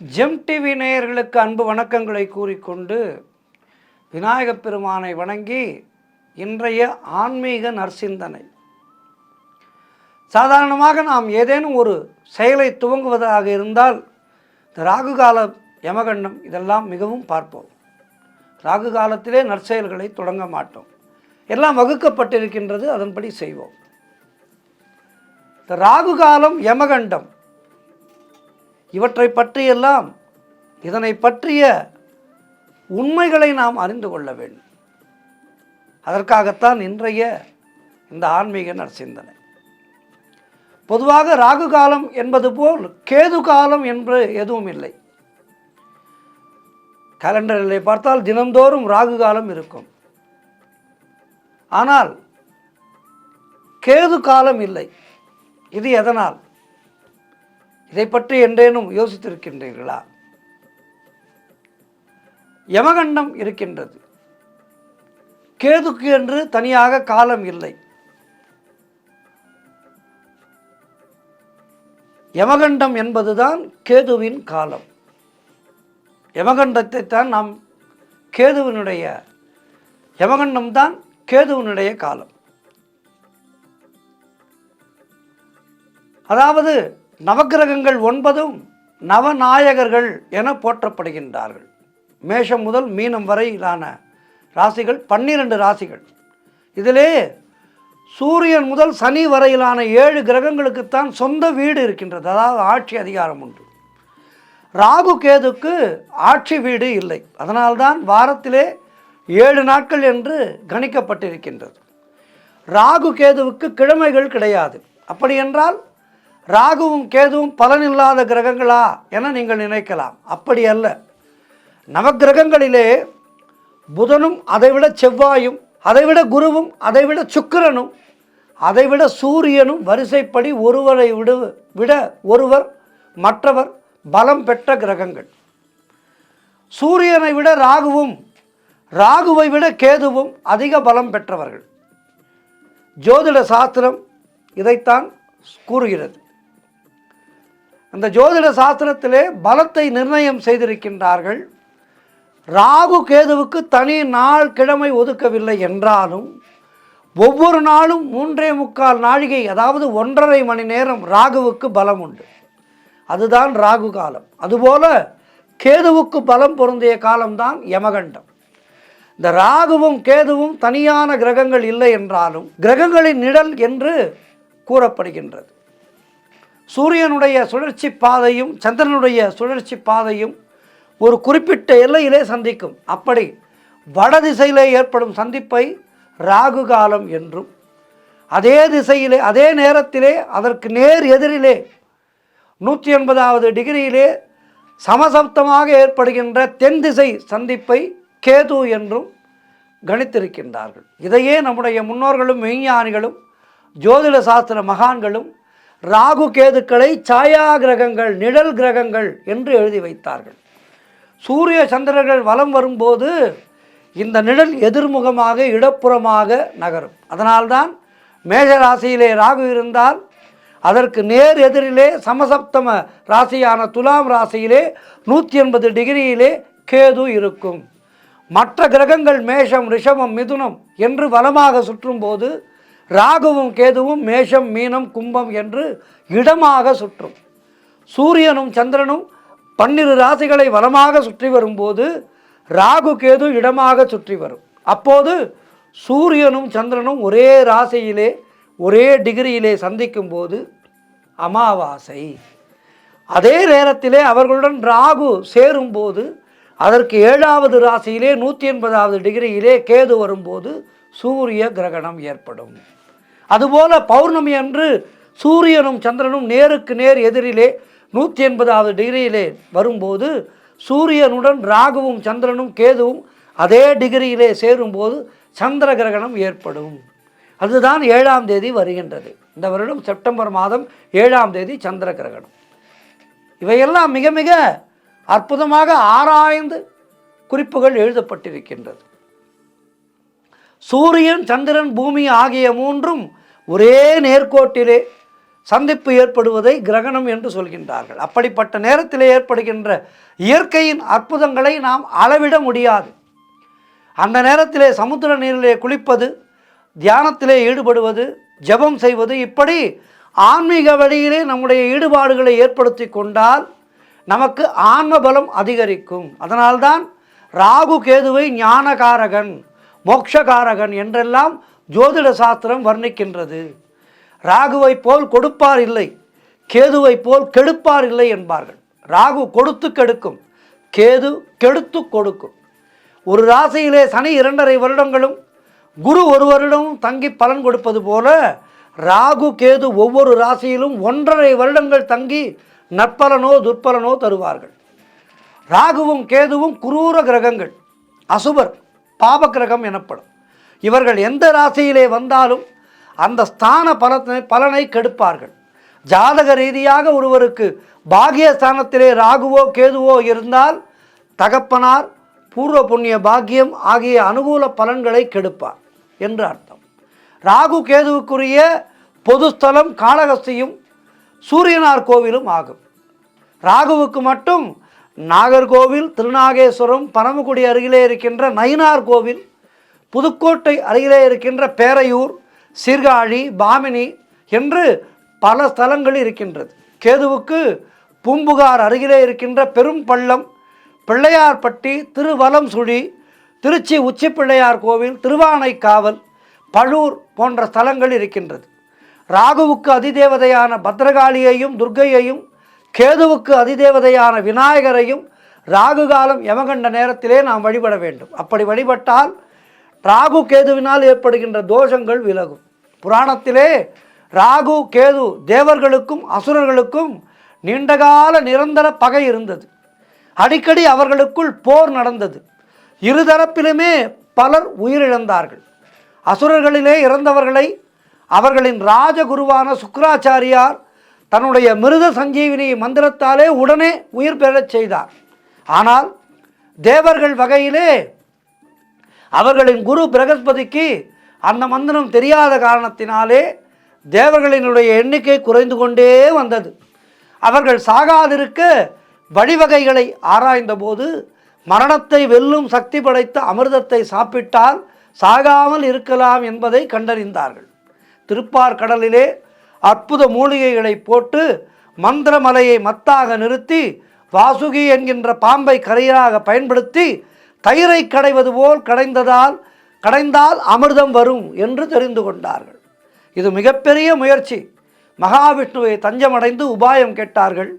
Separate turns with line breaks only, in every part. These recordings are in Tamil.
ஜெம் டிவி நேயர்களுக்கு அன்பு வணக்கங்களை கூறிக்கொண்டு விநாயகப் பெருமானை வணங்கி இன்றைய ஆன்மீக நற்சிந்தனை. சாதாரணமாக நாம் ஏதேனும் ஒரு செயலை துவங்குவதாக இருந்தால் இந்த ராகு காலம், யமகண்டம் இதெல்லாம் மிகவும் பார்ப்போம். ராகு காலத்திலே நற்செயல்களை தொடங்க மாட்டோம். எல்லாம் வகுக்கப்பட்டிருக்கின்றது, அதன்படி செய்வோம். இந்த ராகு காலம், யமகண்டம் இவற்றை பற்றியெல்லாம் இதனை பற்றிய உண்மைகளை நாம் அறிந்து கொள்ள வேண்டும். அதற்காகத்தான் இன்றைய இந்த ஆன்மீக நற்சிந்தனை. பொதுவாக ராகு காலம் என்பது போல் கேது காலம் என்று எதுவும் இல்லை. கேலண்டரிலே பார்த்தால் தினந்தோறும் ராகு காலம் இருக்கும். ஆனால் கேது காலம் இல்லை. இது எதனால்? இதை பற்றி என்றேனும் யோசித்திருக்கின்றீர்களா? யமகண்டம் இருக்கின்றது. கேதுக்கு என்று தனியாக காலம் இல்லை. யமகண்டம் என்பதுதான் கேதுவின் காலம். யமகண்டத்தை தான் நாம் கேதுவினுடைய யமகண்டம் தான் கேதுவினுடைய காலம். அதாவது நவக்கிரகங்கள் 9 நவநாயகர்கள் என போற்றப்படுகின்றார்கள். மேஷம் முதல் மீனம் வரையிலான ராசிகள் 12 ராசிகள். இதிலே சூரியன் முதல் சனி வரையிலான 7 கிரகங்களுக்குத்தான் சொந்த வீடு இருக்கின்றது, அதாவது ஆட்சி அதிகாரம் உண்டு. ராகு கேதுக்கு ஆட்சி வீடு இல்லை. அதனால்தான் வாரத்திலே 7 நாட்கள் என்று கணிக்கப்பட்டிருக்கின்றது. ராகு கேதுவுக்கு கிழமைகள் கிடையாது. அப்படி என்றால் ராகுவும் கேதுவும் பலனில்லாத கிரகங்களா என நீங்கள் நினைக்கலாம். அப்படி அல்ல. நவக்கிரகங்களிலே புதனும், அதைவிட செவ்வாயும், அதைவிட குருவும், அதைவிட சுக்கிரனும், அதைவிட சூரியனும் வரிசைப்படி ஒருவரை விட ஒருவர் மற்றவர் பலம் பெற்ற கிரகங்கள். சூரியனை விட ராகுவும், ராகுவை விட கேதுவும் அதிக பலம் பெற்றவர்கள். ஜோதிட சாஸ்திரம் இதைத்தான் கூறுகிறது. அந்த ஜோதிட சாஸ்திரத்திலே பலத்தை நிர்ணயம் செய்திருக்கின்றார்கள். ராகு கேதுவுக்கு தனி நாள் கிழமை ஒதுக்கவில்லை என்றாலும் ஒவ்வொரு நாளும் 3.25 நாழிகை, அதாவது 1.5 மணி நேரம் ராகுவுக்கு பலம் உண்டு. அதுதான் ராகு காலம். அதுபோல கேதுவுக்கு பலம் பொருந்திய காலம்தான் யமகண்டம். இந்த ராகுவும் கேதுவும் தனியான கிரகங்கள் இல்லை என்றாலும் கிரகங்களின் நிழல் என்று கூறப்படுகின்றது. சூரியனுடைய சுழற்சி பாதையும் சந்திரனுடைய சுழற்சி பாதையும் ஒரு குறிப்பிட்ட எல்லையிலே சந்திக்கும். அப்படி வடதிசையிலே ஏற்படும் சந்திப்பை ராகு காலம் என்றும், அதே திசையிலே அதே நேரத்திலே அதற்கு நேர் எதிரிலே 180வது டிகிரியிலே சமசப்தமாக ஏற்படுகின்ற தென் திசை சந்திப்பை கேது என்றும் கணித்திருக்கின்றார்கள். இதையே நம்முடைய முன்னோர்களும் மெய்ஞானிகளும் ஜோதிட சாஸ்திர மகான்களும் ராகு கேதுக்களை சாயா கிரகங்கள், நிழல் கிரகங்கள் என்று எழுதி வைத்தார்கள். சூரிய சந்திரர்கள் வலம் வரும்போது இந்த நிழல் எதிர்முகமாக இடப்புறமாக நகரும். அதனால்தான் மேஷ ராசியிலே ராகு இருந்தால் அதற்கு நேர் எதிரிலே சமசப்தம ராசியான துலாம் ராசியிலே 180 டிகிரியிலே கேது இருக்கும். மற்ற கிரகங்கள் மேஷம், ரிஷபம், மிதுனம் என்று வலமாக சுற்றும்போது ராகுவும் கேதுவும் மேஷம், மீனம், கும்பம் என்று இடமாக சுற்றும். சூரியனும் சந்திரனும் 12 ராசிகளை வலமாக சுற்றி வரும்போது ராகு கேது இடமாக சுற்றி வரும். அப்போது சூரியனும் சந்திரனும் ஒரே ராசியிலே ஒரே டிகிரியிலே சந்திக்கும் போது அமாவாசை. அதே நேரத்திலே அவர்களுடன் ராகு சேரும்போது அதற்கு 7வது ராசியிலே 180வது டிகிரியிலே கேது வரும்போது சூரிய கிரகணம் ஏற்படும். அதுபோல பௌர்ணமி அன்று சூரியனும் சந்திரனும் நேருக்கு நேர் எதிரிலே 180வது டிகிரியிலே வரும்போது சூரியனுடன் ராகுவும் சந்திரனும் கேதுவும் அதே டிகிரியிலே சேரும்போது சந்திர கிரகணம் ஏற்படும். அதுதான் 7ஆம் தேதி வருகின்றது. இந்த வருடம் செப்டம்பர் மாதம் 7ஆம் தேதி சந்திர கிரகணம். இவையெல்லாம் மிக மிக அற்புதமாக ஆராய்ந்து குறிப்புகள் எழுதப்பட்டிருக்கின்றது. சூரியன், சந்திரன், பூமி ஆகிய 3ம் ஒரே நேர்கோட்டிலே சந்திப்பு ஏற்படுவதை கிரகணம் என்று சொல்கின்றார்கள். அப்படிப்பட்ட நேரத்திலே ஏற்படுகின்ற இயற்கையின் அற்புதங்களை நாம் அளவிட முடியாது. அந்த நேரத்திலே சமுத்திர நீரிலே குளிப்பது, தியானத்திலே ஈடுபடுவது, ஜெபம் செய்வது, இப்படி ஆன்மீக வழியிலே நம்முடைய ஈடுபாடுகளை ஏற்படுத்தி கொண்டால் நமக்கு ஆன்ம பலம் அதிகரிக்கும். அதனால்தான் ராகு கேதுவை ஞானகாரகன், மோட்சகாரகன் என்றெல்லாம் ஜோதிட சாஸ்திரம் வர்ணிக்கின்றது. ராகுவை போல் கொடுப்பார் இல்லை, கேதுவை போல் கெடுப்பார் இல்லை என்பார்கள். ராகு கொடுத்து கெடுக்கும், கேது கெடுத்து கொடுக்கும். ஒரு ராசியிலே சனி 2.5 வருடங்களும் குரு 1 வருடமும் தங்கி பலன் கொடுப்பது போல ராகு கேது ஒவ்வொரு ராசியிலும் 1.5 வருடங்கள் தங்கி நற்பலனோ துர்ப்பலனோ தருவார்கள். ராகுவும் கேதுவும் குரூர கிரகங்கள், அசுபர், பாப கிரகம் எனப்படும். இவர்கள் எந்த ராசியிலே வந்தாலும் அந்த ஸ்தான பலனை கெடுப்பார்கள். ஜாதக ரீதியாக ஒருவருக்கு பாகியஸ்தானத்திலே ராகுவோ கேதுவோ இருந்தால் தகப்பனார் பூர்வ புண்ணிய பாக்கியம் ஆகிய அனுகூல பலன்களை கெடுப்பார் என்று அர்த்தம். ராகு கேதுவுக்குரிய பொதுஸ்தலம் காளகஸ்தியும் சூரியனார் கோவிலும் ஆகும். ராகுவுக்கு மட்டும் நாகர்கோவில், திருநாகேஸ்வரம், பரமக்குடி அருகிலே இருக்கின்ற நயினார் கோவில், புதுக்கோட்டை அருகிலே இருக்கின்ற பேரையூர், சீர்காழி, பாமினி என்று பல ஸ்தலங்கள் இருக்கின்றது. கேதுவுக்கு பூம்புகார் அருகிலே இருக்கின்ற பெரும் பள்ளம், பிள்ளையார்பட்டி, திருவலம் சுழி, திருச்சி உச்சி பிள்ளையார் கோவில், திருவானைக்காவல், பழூர் போன்ற ஸ்தலங்கள் இருக்கின்றது. ராகுவுக்கு அதிதேவதையான பத்ரகாளியையும் துர்க்கையையும், கேதுவுக்கு அதிதேவதையான விநாயகரையும் ராகு காலம் யமகண்ட நேரத்திலே நாம் வழிபட வேண்டும். அப்படி வழிபட்டால் ராகு கேதுவினால் ஏற்படுகின்ற தோஷங்கள் விலகும். புராணத்திலே ராகு கேது தேவர்களுக்கும் அசுரர்களுக்கும் நீண்டகால நிரந்தர பகை இருந்தது. அடிக்கடி அவர்களுக்குள் போர் நடந்தது. இருதரப்பிலுமே பலர் உயிரிழந்தார்கள். அசுரர்களிலே இறந்தவர்களை அவர்களின் ராஜகுருவான சுக்கிராச்சாரியார் தன்னுடைய மிருத சஞ்சீவினி மந்திரத்தாலே உடனே உயிர் பெறச் செய்தார். ஆனால் தேவர்கள் வகையிலே அவர்களின் குரு பிரகஸ்பதிக்கு அந்த மந்திரம் தெரியாத காரணத்தினாலே தேவர்களினுடைய எண்ணிக்கை குறைந்து கொண்டே வந்தது. அவர்கள் சாகாதிருக்க வழிவகைகளை ஆராய்ந்தபோது மரணத்தை வெல்லும் சக்தி படைத்த அமிர்தத்தை சாப்பிட்டால் சாகாமல் இருக்கலாம் என்பதை கண்டறிந்தார்கள். திருப்பார்கடலிலே அற்புத மூலிகைகளை போட்டு மந்திரமலையை மத்தாக நிறுத்தி வாசுகி என்கின்ற பாம்பை கரையாக பயன்படுத்தி தயிரை கடைவது போல் கடைந்தால் அமிர்தம் வரும் என்று தெரிந்து கொண்டார்கள். இது மிகப்பெரிய முயற்சி. மகாவிஷ்ணுவை தஞ்சமடைந்து உபாயம் கேட்டார்கள்.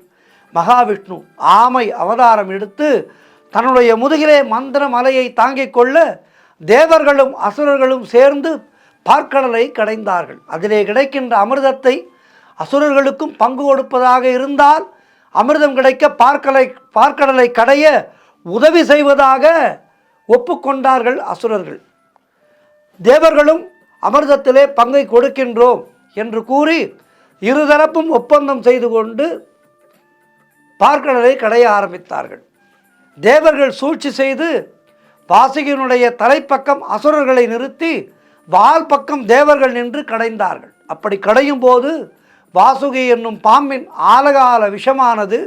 மகாவிஷ்ணு ஆமை அவதாரம் எடுத்து தன்னுடைய முதுகிலே மந்திர மலையை தாங்கிக் கொள்ள தேவர்களும் அசுரர்களும் சேர்ந்து பார்க்கடலை கடைந்தார்கள். அதிலே கிடைக்கின்ற அமிர்தத்தை அசுரர்களுக்கும் பங்கு கொடுப்பதாக இருந்தால் அமிர்தம் கிடைக்க பார்க்கடலை கடைய உதவி செய்வதாக ஒப்புக்கொண்டார்கள் அசுரர்கள். தேவர்களும் அமிர்தத்திலே பங்கை கொடுக்கின்றோம் என்று கூறி இருதரப்பும் ஒப்பந்தம் செய்து கொண்டு பார்க்கடலை கடைய ஆரம்பித்தார்கள். தேவர்கள் சூழ்ச்சி செய்து வாசுகியினுடைய தலைப்பக்கம் அசுரர்களை நிறுத்தி வால் பக்கம் தேவர்கள் நின்று கடைந்தார்கள். அப்படி கடையும் போது வாசுகி என்னும் பாம்பின் ஆலகால விஷமானது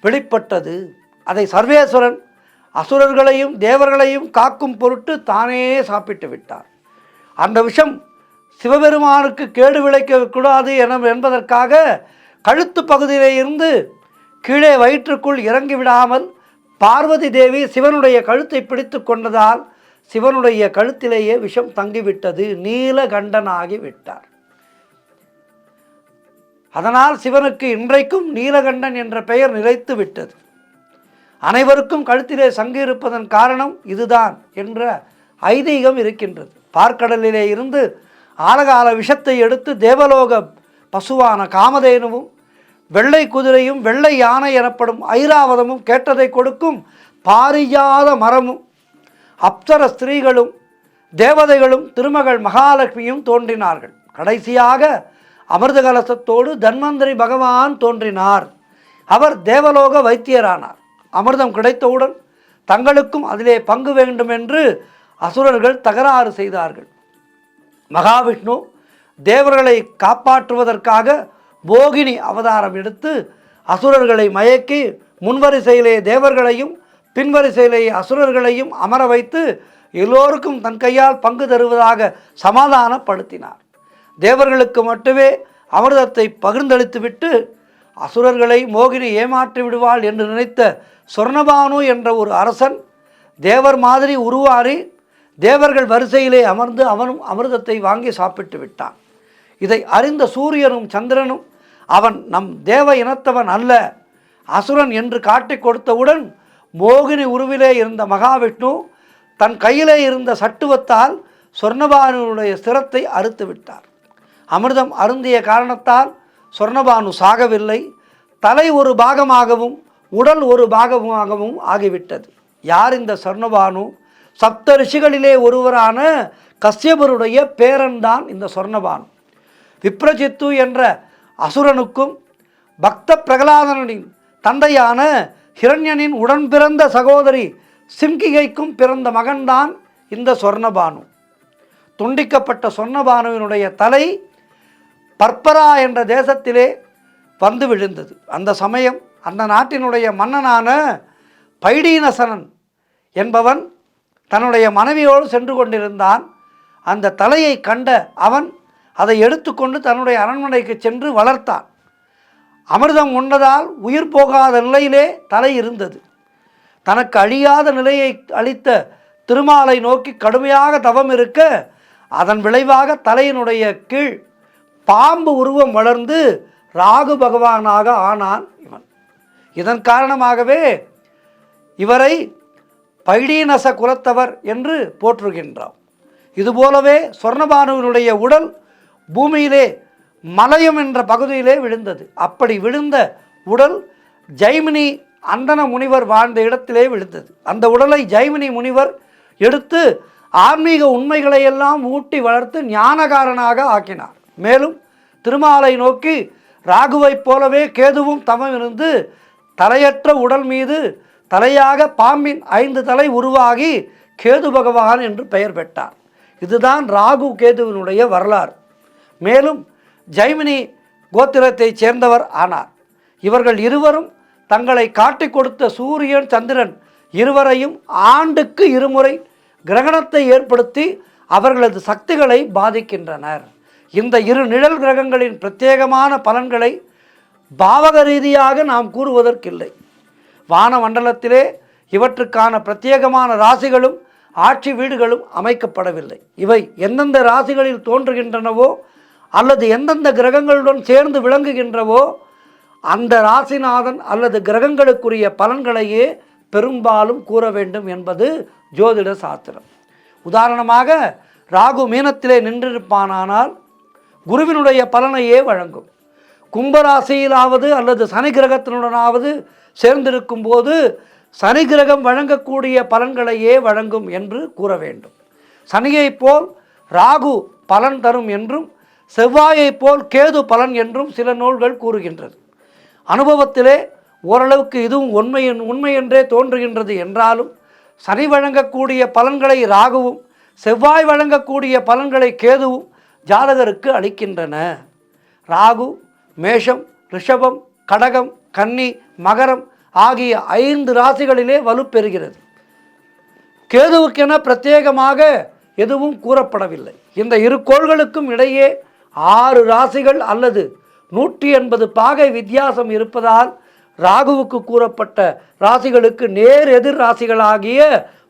வெளிப்பட்டது. அதை சர்வேஸ்வரன் அசுரர்களையும் தேவர்களையும் காக்கும் பொருட்டு தானே சாப்பிட்டு விட்டார். அந்த விஷம் சிவபெருமானுக்கு கேடு விளைக்கக்கூடாது என்பதற்காக கழுத்து பகுதியிலே இருந்து கீழே வயிற்றுக்குள் இறங்கி விடாமல் பார்வதி தேவி சிவனுடைய கழுத்தை பிடித்து கொண்டதால் சிவனுடைய கழுத்திலேயே விஷம் தங்கிவிட்டது. நீலகண்டனாகி விட்டார். அதனால் சிவனுக்கு இன்றைக்கும் நீலகண்டன் என்ற பெயர் நிலைத்து விட்டது. அனைவருக்கும் கழுத்திலே சங்கு இருப்பதன் காரணம் இதுதான் என்ற ஐதீகம் இருக்கின்றது. பார்க்கடலிலே இருந்து ஆலகால விஷத்தை எடுத்து தேவலோக பசுவான காமதேனுவும் வெள்ளை குதிரையும் வெள்ளை யானை எனப்படும் ஐராவதமும் கேட்டதை கொடுக்கும் பாரிஜாத மரமும் அப்சர ஸ்திரீகளும் தேவதைகளும் திருமகள் மகாலட்சுமியும் தோன்றினார்கள். கடைசியாக அமிர்த கலசத்தோடு தன்வந்திரி பகவான் தோன்றினார். அவர் தேவலோக வைத்தியரானார். அமிர்தம் கிடைத்தவுடன் தங்களுக்கும் அதிலே பங்கு வேண்டும் என்று அசுரர்கள் தகராறு செய்தார்கள். மகாவிஷ்ணு தேவர்களை காப்பாற்றுவதற்காக போகினி அவதாரம் எடுத்து அசுரர்களை மயக்கி முன்வரிசையிலே தேவர்களையும் பின்வரிசையிலே அசுரர்களையும் அமர வைத்து எல்லோருக்கும் தன் கையால் பங்கு தருவதாக சமாதானப்படுத்தினார். தேவர்களுக்கு மட்டுமே அமிர்தத்தை பகிர்ந்தளித்துவிட்டு அசுரர்களை மோகினி ஏமாற்றி விடுவாள் என்று நினைத்த சொர்ணபானு என்ற ஒரு அரசன் தேவர் மாதிரி உருவாறி தேவர்கள் வரிசையிலே அமர்ந்து அவனும் அமிர்தத்தை வாங்கி சாப்பிட்டு விட்டான். இதை அறிந்த சூரியனும் சந்திரனும் அவன் நம் தேவ இனத்தவன் அல்ல, அசுரன் என்று காட்டிக் கொடுத்தவுடன் மோகினி உருவிலே இருந்த மகாவிஷ்ணு தன் கையிலே இருந்த சட்டுவத்தால் சொர்ணபானுடைய சிரத்தை அறுத்து விட்டார். அமிர்தம் அருந்திய காரணத்தால் சொர்ணபானு சாகவில்லை. தலை ஒரு பாகமாகவும் உடல் ஒரு பாகமாகவும் ஆகிவிட்டது. யார் இந்த சொர்ணபானு? சப்த ரிஷிகளிலே ஒருவரான கஸ்யபருடைய பேரன்தான் இந்த சொர்ணபானு. விப்ரஜித்து என்ற அசுரனுக்கும் பக்த பிரகலாதனின் தந்தையான ஹிரண்யனின் உடன் பிறந்த சகோதரி சிம்கிகைக்கும் பிறந்த மகன்தான் இந்த சொர்ணபானு. துண்டிக்கப்பட்ட சொர்ணபானுவினுடைய தலை பர்பரா என்ற தேசத்திலே வந்து விழுந்தது. அந்த சமயம் அந்த நாட்டினுடைய மன்னனான பைடீனசனன் என்பவன் தன்னுடைய மனைவியோடு சென்று கொண்டிருந்தான். அந்த தலையை கண்ட அவன் அதை எடுத்துக்கொண்டு தன்னுடைய அரண்மனைக்கு சென்று வளர்த்தான். அமிர்தம் உண்டதால் உயிர் போகாத நிலையிலே தலை இருந்தது. தனக்கு அழியாத நிலையை அளித்த திருமாலை நோக்கி கடுமையாக தவம் இருக்க அதன் விளைவாக தலையினுடைய கீழ் பாம்பு உருவம் வளர்ந்து ராகு பகவானாக ஆனான் இவன். இதன் காரணமாகவே இவரை பைடீனச குலத்தவர் என்று போற்றுகின்றோம். இதுபோலவே சொர்ணபானுவினுடைய உடல் பூமியிலே மலயம் என்ற பகுதியிலே விழுந்தது. அப்படி விழுந்த உடல் ஜைமினி அந்தன முனிவர் வாழ்ந்த இடத்திலே விழுந்தது. அந்த உடலை ஜைமினி முனிவர் எடுத்து ஆன்மீக உண்மைகளையெல்லாம் ஊட்டி வளர்த்து ஞானகாரனாக ஆக்கினார். மேலும் திருமாலை நோக்கி ராகுவைப் போலவே கேதுவும் தவம் இருந்து தலையற்ற உடல் மீது தலையாக பாம்பின் 5 தலை உருவாகி கேது பகவான் என்று பெயர் பெற்றார். இதுதான் ராகு கேதுவினுடைய வரலாறு. மேலும் ஜைமினி கோத்திரத்தைச் சேர்ந்தவர் ஆனார். இவர்கள் இருவரும் தங்களை காட்டிக் கொடுத்த சூரியன் சந்திரன் இருவரையும் ஆண்டுக்கு 2 முறை கிரகணத்தை ஏற்படுத்தி அவர்களது சக்திகளை பாதிக்கின்றனர். இந்த 2 நிழல் கிரகங்களின் பிரத்யேகமான பலன்களை பாவக ரீதியாக நாம் கூறுவதற்கில்லை. வான மண்டலத்திலே இவற்றுக்கான பிரத்யேகமான ராசிகளும் ஆட்சி வீடுகளும் அமைக்கப்படவில்லை. இவை எந்தெந்த ராசிகளில் தோன்றுகின்றனவோ அல்லது எந்தெந்த கிரகங்களுடன் சேர்ந்து விளங்குகின்றவோ அந்த ராசிநாதன் அல்லது கிரகங்களுக்குரிய பலன்களையே பெரும்பாலும் கூற வேண்டும் என்பது ஜோதிட சாஸ்திரம். உதாரணமாக ராகு மீனத்திலே நின்றிருப்பானால் குருவினுடைய பலனையே வழங்கும். கும்பராசியிலாவது அல்லது சனி கிரகத்தினுடனாவது சேர்ந்திருக்கும் போது சனி கிரகம் வழங்கக்கூடிய பலன்களையே வழங்கும் என்று கூற வேண்டும். சனியை போல் ராகு பலன் தரும் என்றும் செவ்வாயை போல் கேது பலன் என்றும் சில நூல்கள் கூறுகின்றது. அனுபவத்திலே ஓரளவுக்கு இதுவும் உண்மை என்றே தோன்றுகின்றது என்றாலும் சனி வழங்கக்கூடிய பலன்களை ராகுவும் செவ்வாய் வழங்கக்கூடிய பலன்களை கேதுவும் ஜாதகருக்கு அளிக்கின்றன. ராகு மேஷம், ரிஷபம், கடகம், கன்னி, மகரம் ஆகிய 5 ராசிகளிலே வலுப்பெறுகிறது. கேதுவுக்கென பிரத்யேகமாக எதுவும் கூறப்படவில்லை. இந்த 2 கோள்களுக்கும் இடையே 6 ராசிகள் அல்லது 180 பாகை வித்தியாசம் இருப்பதால் ராகுவுக்கு கூறப்பட்ட ராசிகளுக்கு நேர் எதிர் ராசிகளாகிய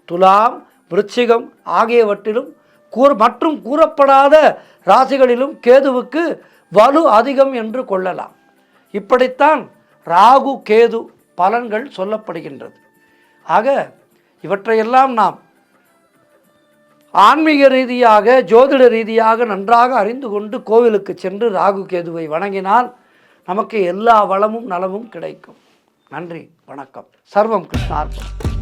துலாம், விருச்சிகம் ஆகியவற்றிலும் மற்றும் கூறப்படாத ராசிகளிலும் கேதுவுக்கு வலு அதிகம் என்று கொள்ளலாம். இப்படித்தான் ராகு கேது பலன்கள் சொல்லப்படுகின்றது. ஆக இவற்றையெல்லாம் நாம் ஆன்மீக ரீதியாக ஜோதிட ரீதியாக நன்றாக அறிந்து கொண்டு கோவிலுக்கு சென்று ராகு கேதுவை வணங்கினால் நமக்கு எல்லா வளமும் நலமும் கிடைக்கும். நன்றி, வணக்கம். சர்வம் கிருஷ்ணார்ப்பணம்.